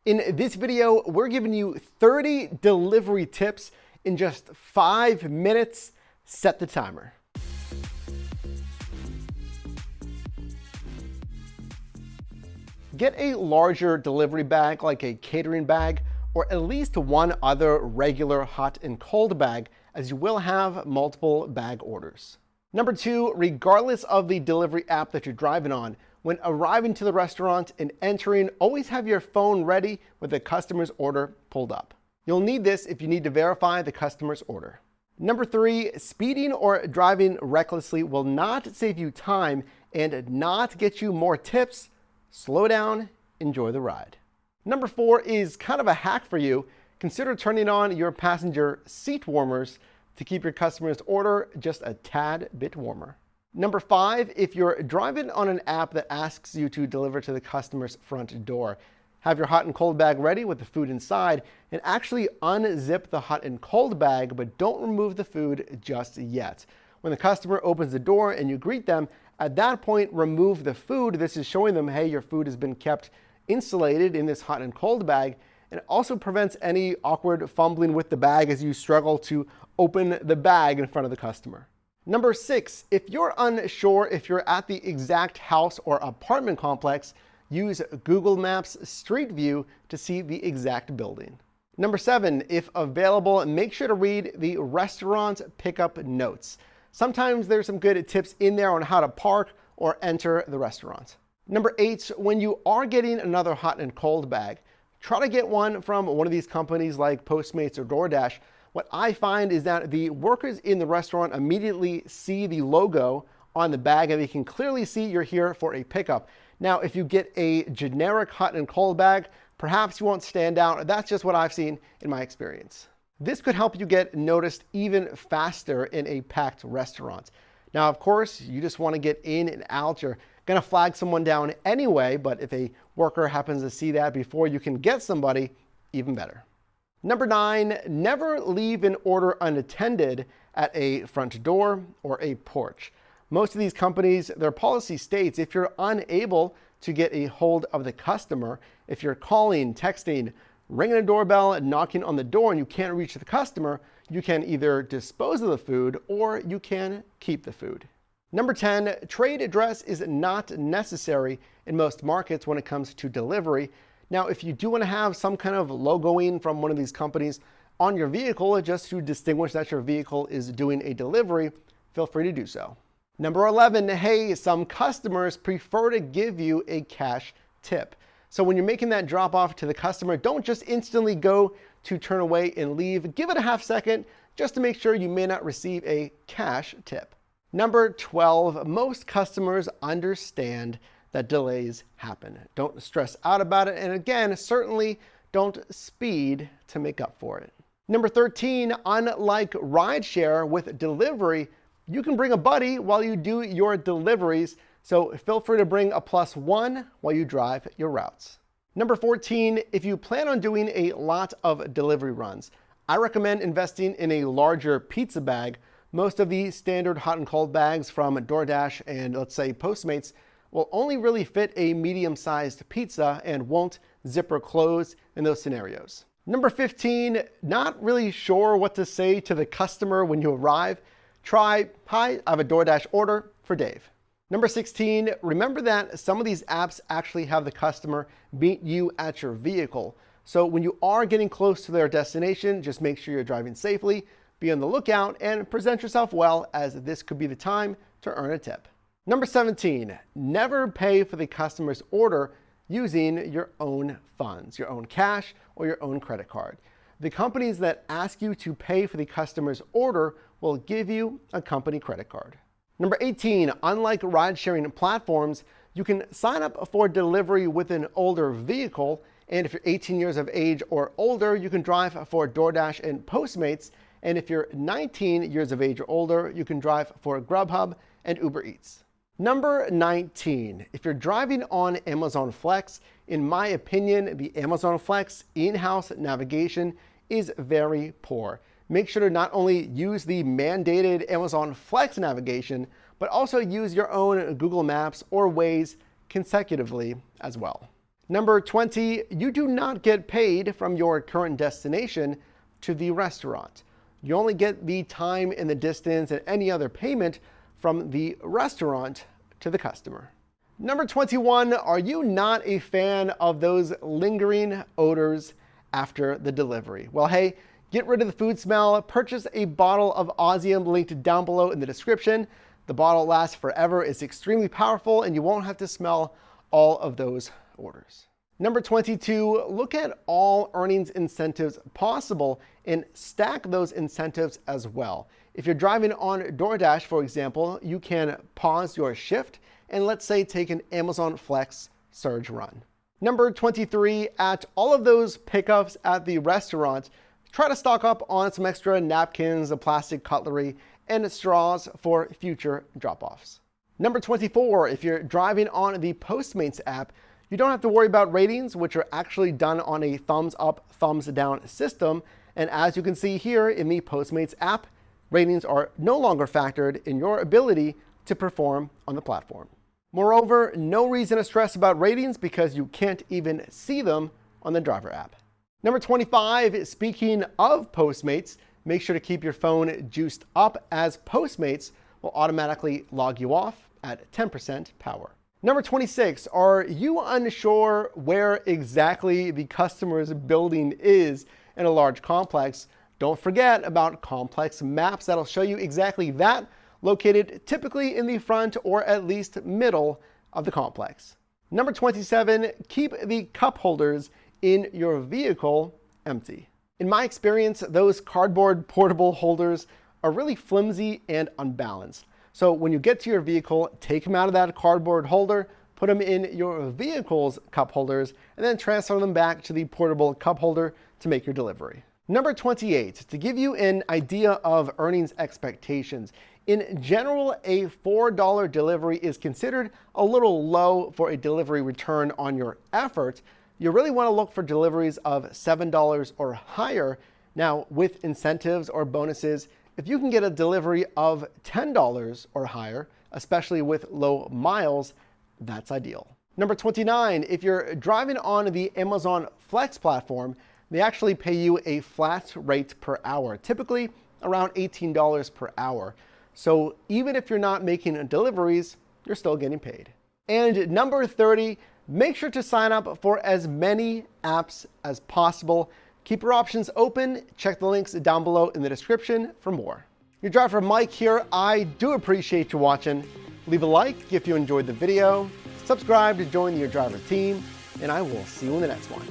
In this video, we're giving you 30 delivery tips in just 5 minutes. Set the timer. Get a larger delivery bag like a catering bag, or at least one other regular hot and cold bag, as you will have multiple bag orders. Number 2, regardless of the delivery app that you're driving on, when arriving to the restaurant and entering, always have your phone ready with the customer's order pulled up. You'll need this if you need to verify the customer's order. Number 3, speeding or driving recklessly will not save you time and not get you more tips. Slow down, enjoy the ride. Number 4 is kind of a hack for you. Consider turning on your passenger seat warmers to keep your customer's order just a tad bit warmer. Number 5, if you're driving on an app that asks you to deliver to the customer's front door, have your hot and cold bag ready with the food inside and actually unzip the hot and cold bag, but don't remove the food just yet. When the customer opens the door and you greet them, at that point, remove the food. This is showing them, hey, your food has been kept insulated in this hot and cold bag, and it also prevents any awkward fumbling with the bag as you struggle to open the bag in front of the customer. Number 6, if you're unsure if you're at the exact house or apartment complex, use Google Maps Street View to see the exact building. Number 7, if available, make sure to read the restaurant pickup notes. Sometimes there's some good tips in there on how to park or enter the restaurant. Number 8, when you are getting another hot and cold bag, try to get one from one of these companies like Postmates or DoorDash. What I find is that the workers in the restaurant immediately see the logo on the bag and they can clearly see you're here for a pickup. Now, if you get a generic hot and cold bag, perhaps you won't stand out. That's just what I've seen in my experience. This could help you get noticed even faster in a packed restaurant. Now, of course, you just want to get in and out. You're going to flag someone down anyway, but if a worker happens to see that before you can get somebody, even better. Number 9, never leave an order unattended at a front door or a porch. Most of these companies, their policy states if you're unable to get a hold of the customer, if you're calling, texting, ringing a doorbell, knocking on the door and you can't reach the customer, you can either dispose of the food or you can keep the food. Number 10, trade address is not necessary in most markets when it comes to delivery. Now, if you do want to have some kind of logoing from one of these companies on your vehicle just to distinguish that your vehicle is doing a delivery, feel free to do so. Number 11, hey, some customers prefer to give you a cash tip. So when you're making that drop off to the customer, don't just instantly go to turn away and leave. Give it a half second just to make sure you may not receive a cash tip. Number 12, most customers understand that delays happen. Don't stress out about it. And again, certainly don't speed to make up for it. Number 13, unlike rideshare with delivery, you can bring a buddy while you do your deliveries. So feel free to bring a +1 while you drive your routes. Number 14, if you plan on doing a lot of delivery runs, I recommend investing in a larger pizza bag. Most of the standard hot and cold bags from DoorDash and let's say Postmates will only really fit a medium-sized pizza and won't zipper close in those scenarios. Number 15, not really sure what to say to the customer when you arrive? Try, hi, I have a DoorDash order for Dave. Number 16, remember that some of these apps actually have the customer meet you at your vehicle. So when you are getting close to their destination, just make sure you're driving safely, be on the lookout, and present yourself well, as this could be the time to earn a tip. Number 17, never pay for the customer's order using your own funds, your own cash or your own credit card. The companies that ask you to pay for the customer's order will give you a company credit card. Number 18, unlike ride-sharing platforms, you can sign up for delivery with an older vehicle, and if you're 18 years of age or older, you can drive for DoorDash and Postmates, and if you're 19 years of age or older, you can drive for Grubhub and UberEATS. Number 19, if you're driving on Amazon Flex, in my opinion, the Amazon Flex in-house navigation is very poor. Make sure to not only use the mandated Amazon Flex navigation, but also use your own Google Maps or Waze consecutively as well. Number 20, you do not get paid from your current destination to the restaurant. You only get the time and the distance and any other payment from the restaurant to the customer. Number 21, are you not a fan of those lingering odors after the delivery? Well, hey, get rid of the food smell. Purchase a bottle of Ozium linked down below in the description. The bottle lasts forever, it's extremely powerful, and you won't have to smell all of those odors. Number 22, look at all earnings incentives possible and stack those incentives as well. If you're driving on DoorDash, for example, you can pause your shift and let's say take an Amazon Flex surge run. Number 23, at all of those pickups at the restaurant, try to stock up on some extra napkins, plastic cutlery, and straws for future drop-offs. Number 24, if you're driving on the Postmates app, you don't have to worry about ratings, which are actually done on a thumbs up, thumbs down system. And as you can see here in the Postmates app, ratings are no longer factored in your ability to perform on the platform. Moreover, no reason to stress about ratings because you can't even see them on the driver app. Number 25, speaking of Postmates, make sure to keep your phone juiced up as Postmates will automatically log you off at 10% power. Number 26, are you unsure where exactly the customer's building is in a large complex? Don't forget about complex maps that'll show you exactly that, located typically in the front or at least middle of the complex. Number 27, keep the cup holders in your vehicle empty. In my experience, those cardboard portable holders are really flimsy and unbalanced. So when you get to your vehicle, take them out of that cardboard holder, put them in your vehicle's cup holders, and then transfer them back to the portable cup holder to make your delivery. Number 28, to give you an idea of earnings expectations, in general, a $4 delivery is considered a little low for a delivery return on your effort. You really want to look for deliveries of $7 or higher. Now, with incentives or bonuses, if you can get a delivery of $10 or higher, especially with low miles, that's ideal. Number 29, if you're driving on the Amazon Flex platform, they actually pay you a flat rate per hour, typically around $18 per hour. So even if you're not making deliveries, you're still getting paid. And number 30, make sure to sign up for as many apps as possible. Keep your options open. Check the links down below in the description for more. Your driver Mike here. I do appreciate you watching. Leave a like if you enjoyed the video. Subscribe to join the Your Driver team, and I will see you in the next one.